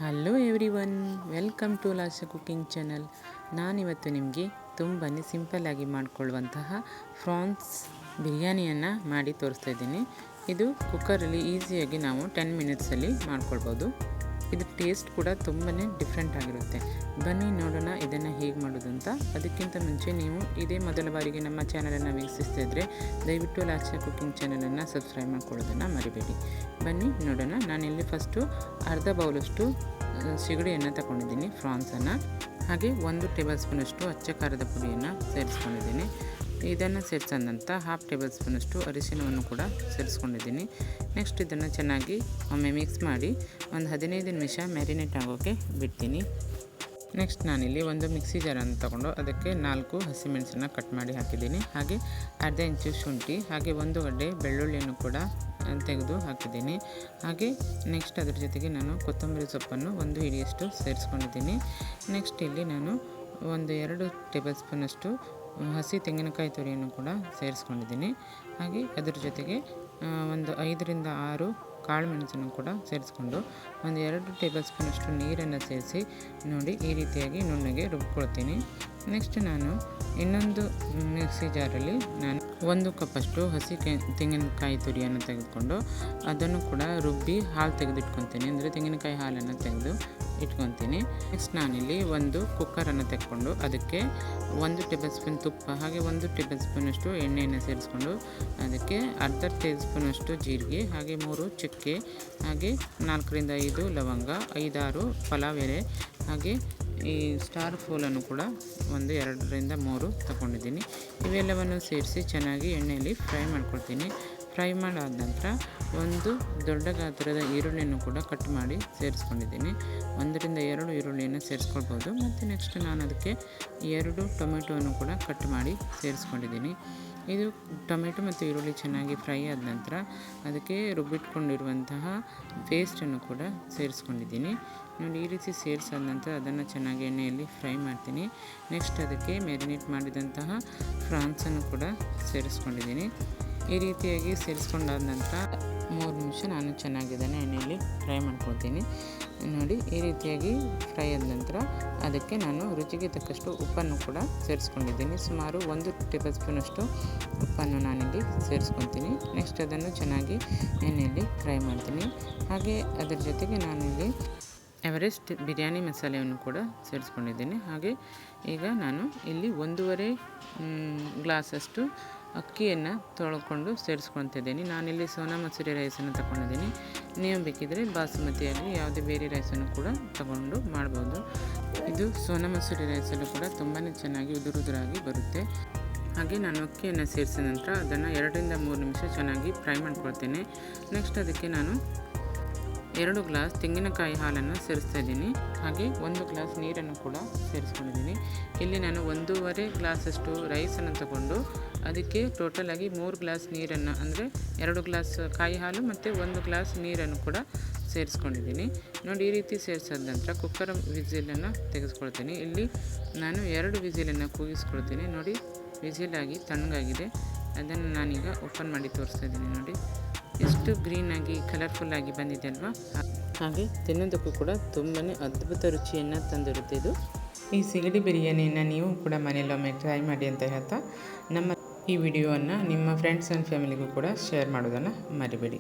Hello everyone, welcome to Lasha cooking channel. ನಾನಿವತ್ತು ನಿಮಗೆ ತುಂಬಾ ಸಿಂಪಲ್ಲಾಗಿ ಮಾಡಿಕೊಳ್ಳುವಂತಹ ಫ್ರಾನ್ಸ್ ಬಿರಿಯಾನಿಯನ್ನು ಮಾಡಿ ತೋರಿಸ್ತಾ ಇದ್ದೀನಿ. ಇದು ಕುಕ್ಕರಲ್ಲಿ ಈಸಿಯಾಗಿ ನಾವು 10 ಮಿನಿಟ್ಸಲ್ಲಿ ಮಾಡ್ಕೊಳ್ಬೋದು. ಇದು ಟೇಸ್ಟ್ ಕೂಡ ತುಂಬಾ ಡಿಫ್ರೆಂಟ್ ಆಗಿರುತ್ತೆ. ಬನ್ನಿ ನೋಡೋಣ ಇದನ್ನು ಹೇಗೆ ಮಾಡೋದು ಅಂತ. ಅದಕ್ಕಿಂತ ಮುಂಚೆ ನೀವು ಇದೇ ಮೊದಲ ಬಾರಿಗೆ ನಮ್ಮ ಚಾನಲನ್ನು ವೀಕ್ಷಿಸ್ತಾ ಇದ್ದರೆ ದಯವಿಟ್ಟು ಲಾಶ ಕುಕಿಂಗ್ ಚಾನಲನ್ನು ಸಬ್ಸ್ಕ್ರೈಬ್ ಮಾಡ್ಕೊಳ್ಳೋದನ್ನು ಮರಿಬೇಡಿ. ಬನ್ನಿ ನೋಡೋಣ. ನಾನಿಲ್ಲಿ ಫಸ್ಟು ಅರ್ಧ ಬೌಲಷ್ಟು ಸಿಗಡಿಯನ್ನು ತಗೊಂಡಿದ್ದೀನಿ, ಫ್ರಾನ್ಸನ್ನು. ಹಾಗೆ 1 ಟೇಬಲ್ ಸ್ಪೂನಷ್ಟು ಅಚ್ಚ ಖಾರದ ಪುಡಿಯನ್ನು ಸೇರಿಸ್ಕೊಂಡಿದ್ದೀನಿ. ಇದನ್ನು ಸೇರಿಸಿದ ನಂತರ 1/2 ಟೇಬಲ್ ಸ್ಪೂನಷ್ಟು ಅರಿಶಿನವನ್ನು ಕೂಡ ಸೇರಿಸ್ಕೊಂಡಿದ್ದೀನಿ. ನೆಕ್ಸ್ಟ್ ಇದನ್ನು ಚೆನ್ನಾಗಿ ಒಮ್ಮೆ ಮಿಕ್ಸ್ ಮಾಡಿ ಒಂದು 15 ನಿಮಿಷ ಮ್ಯಾರಿನೇಟ್ ಆಗೋಕ್ಕೆ ಬಿಡ್ತೀನಿ. ನೆಕ್ಸ್ಟ್ ನಾನಿಲ್ಲಿ ಒಂದು ಮಿಕ್ಸಿ ಜಾರನ್ನು ತಗೊಂಡು ಅದಕ್ಕೆ 4 ಹಸಿಮೆಣಸನ್ನು ಕಟ್ ಮಾಡಿ ಹಾಕಿದ್ದೀನಿ. ಹಾಗೆ ಅರ್ಧ ಇಂಚು ಶುಂಠಿ, ಹಾಗೆ 1 ಗಡ್ಡೆ ಬೆಳ್ಳುಳ್ಳಿಯನ್ನು ಕೂಡ ತೆಗೆದು ಹಾಕಿದ್ದೀನಿ. ಹಾಗೆ ನೆಕ್ಸ್ಟ್ ಅದ್ರ ಜೊತೆಗೆ ನಾನು ಕೊತ್ತಂಬರಿ ಸೊಪ್ಪನ್ನು 1 ಹಿಡಿಯಷ್ಟು ಸೇರಿಸ್ಕೊಂಡಿದ್ದೀನಿ. ನೆಕ್ಸ್ಟ್ ಇಲ್ಲಿ ನಾನು 2 ಟೇಬಲ್ ಸ್ಪೂನಷ್ಟು ಹಸಿ ತೆಂಗಿನಕಾಯಿ ತುರಿಯನ್ನು ಕೂಡ ಸೇರಿಸ್ಕೊಂಡಿದ್ದೀನಿ. ಹಾಗೆ ಅದರ ಜೊತೆಗೆ ಒಂದು 5 ರಿಂದ 6 ಕಾಳು ಮೆಣಸನ್ನು ಕೂಡ ಸೇರಿಸ್ಕೊಂಡು 2 ಟೇಬಲ್ ಸ್ಪೂನಷ್ಟು ನೀರನ್ನು ಸೇರಿಸಿ ನೋಡಿ ಈ ರೀತಿಯಾಗಿ ನುಣ್ಣಗೆ ರುಬ್ಕೊಳ್ತೀನಿ. ನೆಕ್ಸ್ಟ್ ನಾನು ಇನ್ನೊಂದು ಮಿಕ್ಸಿ ಜಾರಲ್ಲಿ ನಾನು 1 ಕಪ್ಪಷ್ಟು ಹಸಿ ತೆಂಗಿನಕಾಯಿ ತುರಿಯನ್ನು ತೆಗೆದುಕೊಂಡು ಅದನ್ನು ಕೂಡ ರುಬ್ಬಿ ಹಾಲು ತೆಗೆದಿಟ್ಕೊತೀನಿ, ಅಂದರೆ ತೆಂಗಿನಕಾಯಿ ಹಾಲನ್ನು ತೆಗೆದು ಇಟ್ಕೊತೀನಿ. ನೆಕ್ಸ್ಟ್ ನಾನಿಲ್ಲಿ ಒಂದು ಕುಕ್ಕರನ್ನು ತೆಗೆದುಕೊಂಡು ಅದಕ್ಕೆ 1 ಟೇಬಲ್ ಸ್ಪೂನ್ ತುಪ್ಪ, ಹಾಗೆ 1 ಟೇಬಲ್ ಸ್ಪೂನಷ್ಟು ಎಣ್ಣೆಯನ್ನು ಸೇರಿಸ್ಕೊಂಡು ಅದಕ್ಕೆ ಅರ್ಧ ಟೇಬಲ್ ಸ್ಪೂನಷ್ಟು ಜೀರಿಗೆ, ಹಾಗೆ 3 ಚಕ್ಕೆ, ಹಾಗೆ 4 ರಿಂದ 5 ಲವಂಗ, 5-6 ಪಲಾವ್ ಎಲೆ, ಹಾಗೆ ಈ ಸ್ಟಾರ್ ಫೂಲನ್ನು ಕೂಡ 2 ರಿಂದ 3 ತಗೊಂಡಿದ್ದೀನಿ. ಇವೆಲ್ಲವನ್ನು ಸೇರಿಸಿ ಚೆನ್ನಾಗಿ ಎಣ್ಣೆಯಲ್ಲಿ ಫ್ರೈ ಮಾಡ್ಕೊಳ್ತೀನಿ. ಫ್ರೈ ಮಾಡಾದ ನಂತರ ಒಂದು ದೊಡ್ಡ ಗಾತ್ರದ ಈರುಳ್ಳಿಯನ್ನು ಕೂಡ ಕಟ್ ಮಾಡಿ ಸೇರಿಸ್ಕೊಂಡಿದ್ದೀನಿ. 1 ರಿಂದ 2 ಈರುಳ್ಳಿಯನ್ನು ಸೇರಿಸ್ಕೊಳ್ಬೋದು. ಮತ್ತು ನೆಕ್ಸ್ಟ್ ನಾನು ಅದಕ್ಕೆ 2 ಟೊಮೆಟೊವನ್ನು ಕೂಡ ಕಟ್ ಮಾಡಿ ಸೇರಿಸ್ಕೊಂಡಿದ್ದೀನಿ. ಇದು ಟೊಮೆಟೊ ಮತ್ತು ಈರುಳ್ಳಿ ಚೆನ್ನಾಗಿ ಫ್ರೈ ಆದ ನಂತರ ಅದಕ್ಕೆ ರುಬ್ಬಿಟ್ಕೊಂಡಿರುವಂತಹ ಪೇಸ್ಟನ್ನು ಕೂಡ ಸೇರಿಸ್ಕೊಂಡಿದ್ದೀನಿ. ನೋಡಿ ಈ ರೀತಿ ಸೇರಿಸಾದ ನಂತರ ಅದನ್ನು ಚೆನ್ನಾಗಿ ಎಣ್ಣೆಯಲ್ಲಿ ಫ್ರೈ ಮಾಡ್ತೀನಿ. ನೆಕ್ಸ್ಟ್ ಅದಕ್ಕೆ ಮ್ಯಾರಿನೇಟ್ ಮಾಡಿದಂತಹ ಫ್ರಾನ್ಸನ್ನು ಕೂಡ ಸೇರಿಸ್ಕೊಂಡಿದ್ದೀನಿ. ಈ ರೀತಿಯಾಗಿ ಸೇರಿಸ್ಕೊಂಡಾದ ನಂತರ 3 ನಿಮಿಷ ನಾನು ಚೆನ್ನಾಗಿ ಅದನ್ನು ಎಣ್ಣೆಯಲ್ಲಿ ಫ್ರೈ ಮಾಡ್ಕೊಳ್ತೀನಿ. ನೋಡಿ ಈ ರೀತಿಯಾಗಿ ಫ್ರೈ ಆದ ನಂತರ ಅದಕ್ಕೆ ನಾನು ರುಚಿಗೆ ತಕ್ಕಷ್ಟು ಉಪ್ಪನ್ನು ಕೂಡ ಸೇರಿಸ್ಕೊಂಡಿದ್ದೀನಿ. ಸುಮಾರು 1 ಟೇಬಲ್ ಸ್ಪೂನಷ್ಟು ಉಪ್ಪನ್ನು ನಾನಿಲ್ಲಿ ಸೇರಿಸ್ಕೊತೀನಿ. ನೆಕ್ಸ್ಟ್ ಅದನ್ನು ಚೆನ್ನಾಗಿ ಎಣ್ಣೆಯಲ್ಲಿ ಫ್ರೈ ಮಾಡ್ತೀನಿ. ಹಾಗೆ ಅದರ ಜೊತೆಗೆ ನಾನಿಲ್ಲಿ ಎವರೆಸ್ಟ್ ಬಿರಿಯಾನಿ ಮಸಾಲೆಯನ್ನು ಕೂಡ ಸೇರಿಸ್ಕೊಂಡಿದ್ದೀನಿ. ಹಾಗೆ ಈಗ ನಾನು ಇಲ್ಲಿ 1.5 ಗ್ಲಾಸಷ್ಟು ಅಕ್ಕಿಯನ್ನು ತೊಳ್ಕೊಂಡು ಸೇರಿಸ್ಕೊತಿದ್ದೀನಿ. ನಾನಿಲ್ಲಿ ಸೋನಾ ಮಸೂರಿ ರೈಸನ್ನು ತಗೊಂಡಿದ್ದೀನಿ. ನೀವು ಬೇಕಿದ್ದರೆ ಬಾಸುಮತಿಯಾಗಿ ಯಾವುದೇ ಬೇರೆ ರೈಸನ್ನು ಕೂಡ ತಗೊಂಡು ಮಾಡ್ಬೋದು. ಇದು ಸೋನಾ ಮಸೂರಿ ರೈಸಲ್ಲೂ ಕೂಡ ತುಂಬಾ ಚೆನ್ನಾಗಿ ಉದುರಾಗಿ ಬರುತ್ತೆ. ಹಾಗೆ ನಾನು ಅಕ್ಕಿಯನ್ನು ಸೇರಿಸಿದ ನಂತರ ಅದನ್ನು 2 ರಿಂದ 3 ನಿಮಿಷ ಚೆನ್ನಾಗಿ ಫ್ರೈ ಮಾಡ್ಕೊಳ್ತೇನೆ. ನೆಕ್ಸ್ಟ್ ಅದಕ್ಕೆ ನಾನು 2 ಗ್ಲಾಸ್ ತೆಂಗಿನಕಾಯಿ ಹಾಲನ್ನು ಸೇರಿಸ್ತಾ ಇದ್ದೀನಿ. ಹಾಗೆ 1 ಗ್ಲಾಸ್ ನೀರನ್ನು ಕೂಡ ಸೇರಿಸ್ಕೊಂಡಿದ್ದೀನಿ. ಇಲ್ಲಿ ನಾನು 1.5 ಗ್ಲಾಸಷ್ಟು ರೈಸನ್ನು ತಗೊಂಡು ಅದಕ್ಕೆ ಟೋಟಲಾಗಿ 3 ಗ್ಲಾಸ್ ನೀರನ್ನು, ಅಂದರೆ 2 ಗ್ಲಾಸ್ ಕಾಯಿ ಹಾಲು ಮತ್ತು 1 ಗ್ಲಾಸ್ ನೀರನ್ನು ಕೂಡ ಸೇರಿಸ್ಕೊಂಡಿದ್ದೀನಿ. ನೋಡಿ ಈ ರೀತಿ ಸೇರಿಸಾದ ನಂತರ ಕುಕ್ಕರ್ ವಿಸಿಲನ್ನು ತೆಗೆಸ್ಕೊಳ್ತೀನಿ. ಇಲ್ಲಿ ನಾನು 2 ವಿಸಿಲನ್ನು ಕೂಗಿಸ್ಕೊಳ್ತೀನಿ. ನೋಡಿ ವಿಸಿಲಾಗಿ ತಣ್ಣಗಾಗಿದೆ. ಅದನ್ನು ನಾನೀಗ ಓಪನ್ ಮಾಡಿ ತೋರಿಸ್ತಾ ಇದ್ದೀನಿ. ನೋಡಿ ಎಷ್ಟು ಗ್ರೀನಾಗಿ ಕಲರ್ಫುಲ್ಲಾಗಿ ಬಂದಿದೆ ಅಲ್ವಾ. ಹಾಗೆ ತಿನ್ನೋದಕ್ಕೂ ಕೂಡ ತುಂಬಾ ಅದ್ಭುತ ರುಚಿಯನ್ನು ತಂದಿರುತ್ತೆ ಇದು. ಈ ಸಿಗಡಿ ಬಿರಿಯಾನಿಯನ್ನು ನೀವು ಕೂಡ ಮನೆಯಲ್ಲೊಮ್ಮೆ ಟ್ರೈ ಮಾಡಿ ಅಂತ ಹೇಳ್ತಾ ನಮ್ಮ ಈ ವಿಡಿಯೋವನ್ನು ನಿಮ್ಮ ಫ್ರೆಂಡ್ಸ್ ಆ್ಯಂಡ್ ಫ್ಯಾಮಿಲಿಗೂ ಕೂಡ ಶೇರ್ ಮಾಡೋದನ್ನು ಮರಿಬೇಡಿ.